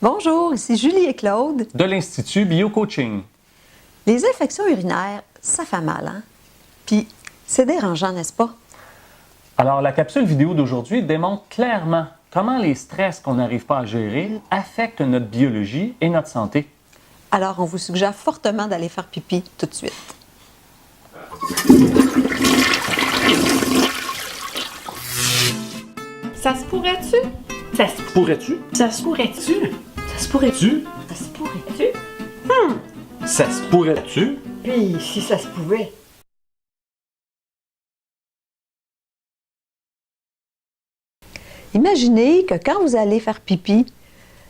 Bonjour, ici Julie et Claude. De l'Institut Bio-Coaching. Les infections urinaires, ça fait mal, hein? Puis, c'est dérangeant, n'est-ce pas? Alors, la capsule vidéo d'aujourd'hui démontre clairement comment les stress qu'on n'arrive pas à gérer affectent notre biologie et notre santé. Alors, on vous suggère fortement d'aller faire pipi tout de suite. Ça se pourrait-tu? Ça se Pourrais-tu? Ça se pourrait-tu? Ça se pourrait-tu? Ça se pourrait-tu? Ça se pourrait-tu? Puis, si ça se pouvait. Imaginez que quand vous allez faire pipi,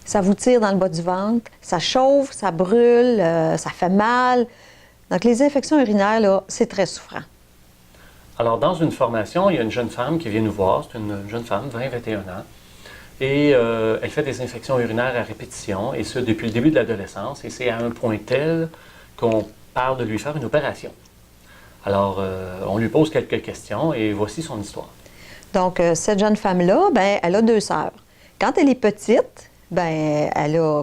ça vous tire dans le bas du ventre, ça chauffe, ça brûle, ça fait mal. Donc, les infections urinaires, là, c'est très souffrant. Alors, dans une formation, il y a une jeune femme qui vient nous voir. C'est une jeune femme, 20-21 ans. Et elle fait des infections urinaires à répétition, et ce, depuis le début de l'adolescence. Et c'est à un point tel qu'on parle de lui faire une opération. Alors, on lui pose quelques questions, et voici son histoire. Donc, cette jeune femme-là, ben, elle a 2 sœurs. Quand elle est petite, ben,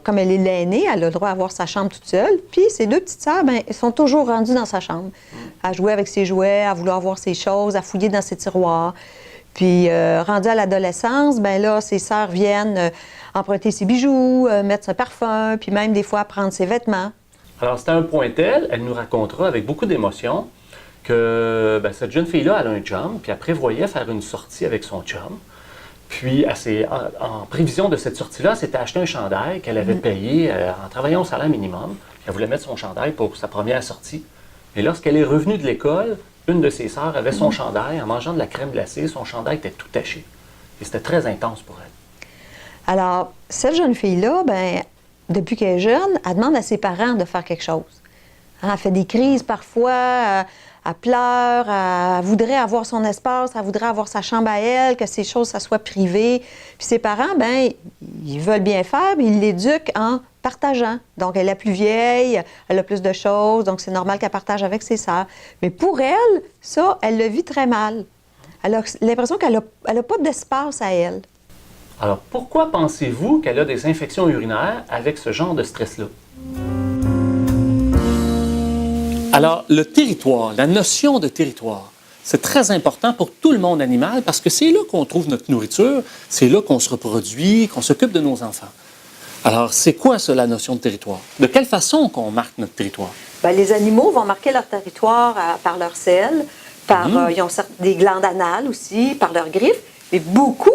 comme elle est l'aînée, elle a le droit d'avoir sa chambre toute seule. Puis, ses 2 petites sœurs, ben, elles sont toujours rendues dans sa chambre, à jouer avec ses jouets, à vouloir voir ses choses, à fouiller dans ses tiroirs. Puis, rendue à l'adolescence, ben là, ses sœurs viennent emprunter ses bijoux, mettre son parfum, puis même des fois prendre ses vêtements. Alors, c'est à un point tel, elle nous racontera avec beaucoup d'émotion que cette jeune fille-là, elle a un chum, puis elle prévoyait faire une sortie avec son chum. Puis, en prévision de cette sortie-là, elle s'était acheté un chandail qu'elle avait payé en travaillant au salaire minimum. Elle voulait mettre son chandail pour sa première sortie. Et lorsqu'elle est revenue de l'école, une de ses sœurs avait son chandail. En mangeant de la crème glacée, son chandail était tout taché. Et c'était très intense pour elle. Alors, cette jeune fille-là, ben, depuis qu'elle est jeune, elle demande à ses parents de faire quelque chose. Hein, elle fait des crises parfois, elle pleure, elle voudrait avoir son espace, elle voudrait avoir sa chambre à elle, que ces choses, ça soit privé. Puis ses parents, ben, ils veulent bien faire, mais ils l'éduquent en partageant. Donc, elle est la plus vieille, elle a plus de choses, donc c'est normal qu'elle partage avec ses sœurs. Mais pour elle, ça, elle le vit très mal. Elle a l'impression qu'elle n'a pas d'espace à elle. Alors, pourquoi pensez-vous qu'elle a des infections urinaires avec ce genre de stress-là? Alors, le territoire, la notion de territoire, c'est très important pour tout le monde animal parce que c'est là qu'on trouve notre nourriture, c'est là qu'on se reproduit, qu'on s'occupe de nos enfants. Alors, c'est quoi ça, la notion de territoire? De quelle façon qu'on marque notre territoire? Bien, les animaux vont marquer leur territoire par leur selle, ils ont des glandes anales aussi, par leurs griffes, mais beaucoup.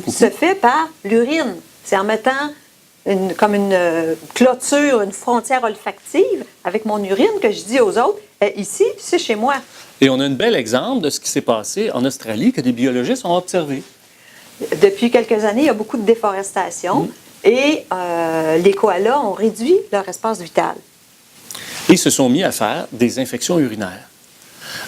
Se fait par l'urine. C'est en mettant comme une clôture, une frontière olfactive avec mon urine que je dis aux autres, ici, c'est chez moi. Et on a un bel exemple de ce qui s'est passé en Australie que des biologistes ont observé. Depuis quelques années, il y a beaucoup de déforestation et les koalas ont réduit leur espace vital. Et se sont mis à faire des infections urinaires.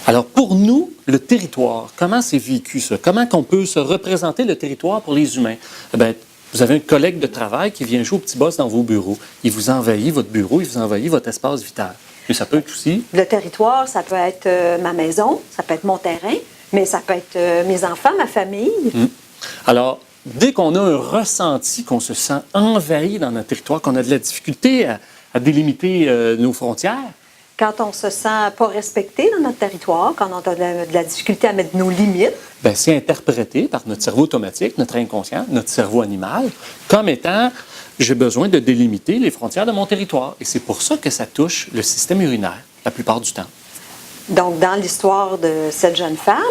Alors, pour nous, le territoire, comment c'est vécu ça? Comment on peut se représenter le territoire pour les humains? Eh bien, vous avez un collègue de travail qui vient jouer au petit boss dans vos bureaux. Il vous envahit votre bureau, il vous envahit votre espace vital. Mais ça peut être aussi... Le territoire, ça peut être ma maison, ça peut être mon terrain, mais ça peut être mes enfants, ma famille. Alors, dès qu'on a un ressenti, qu'on se sent envahi dans notre territoire, qu'on a de la difficulté à délimiter nos frontières, quand on se sent pas respecté dans notre territoire, quand on a de la difficulté à mettre nos limites, bien, c'est interprété par notre cerveau automatique, notre inconscient, notre cerveau animal, comme étant « j'ai besoin de délimiter les frontières de mon territoire ». Et c'est pour ça que ça touche le système urinaire, la plupart du temps. Donc, dans l'histoire de cette jeune femme,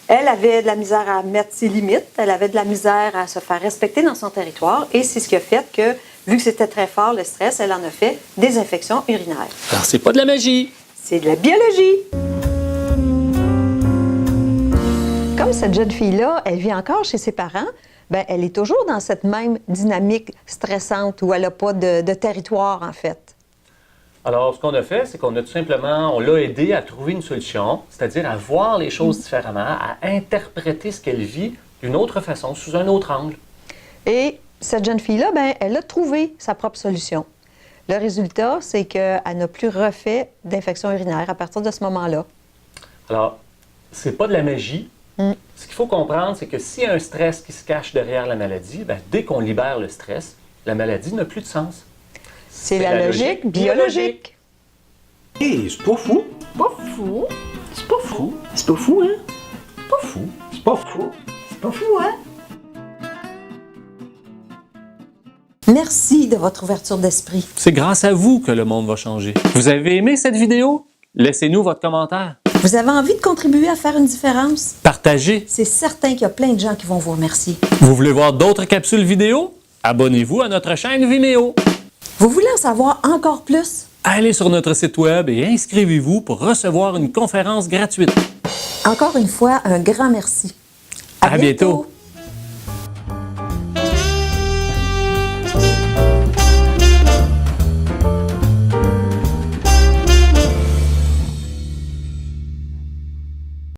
elle avait de la misère à mettre ses limites, elle avait de la misère à se faire respecter dans son territoire, et c'est ce qui a fait que, vu que c'était très fort, le stress, elle en a fait des infections urinaires. Alors, c'est pas de la magie. C'est de la biologie. Comme cette jeune fille-là, elle vit encore chez ses parents, bien, elle est toujours dans cette même dynamique stressante où elle n'a pas de territoire, en fait. Alors, ce qu'on a fait, c'est qu'on a tout simplement, on l'a aidé à trouver une solution, c'est-à-dire à voir les choses différemment, à interpréter ce qu'elle vit d'une autre façon, sous un autre angle. Et cette jeune fille-là, bien, elle a trouvé sa propre solution. Le résultat, c'est qu'elle n'a plus refait d'infection urinaire à partir de ce moment-là. Alors, c'est pas de la magie. Ce qu'il faut comprendre, c'est que s'il y a un stress qui se cache derrière la maladie, bien, dès qu'on libère le stress, la maladie n'a plus de sens. C'est la logique biologique. Hé, c'est pas fou. Pas fou. C'est pas fou. C'est pas fou, hein? Pas fou. C'est pas fou. C'est pas fou, hein? Merci de votre ouverture d'esprit. C'est grâce à vous que le monde va changer. Vous avez aimé cette vidéo? Laissez-nous votre commentaire. Vous avez envie de contribuer à faire une différence? Partagez. C'est certain qu'il y a plein de gens qui vont vous remercier. Vous voulez voir d'autres capsules vidéo? Abonnez-vous à notre chaîne Vimeo. Vous voulez en savoir encore plus? Allez sur notre site web et inscrivez-vous pour recevoir une conférence gratuite. Encore une fois, un grand merci. À bientôt.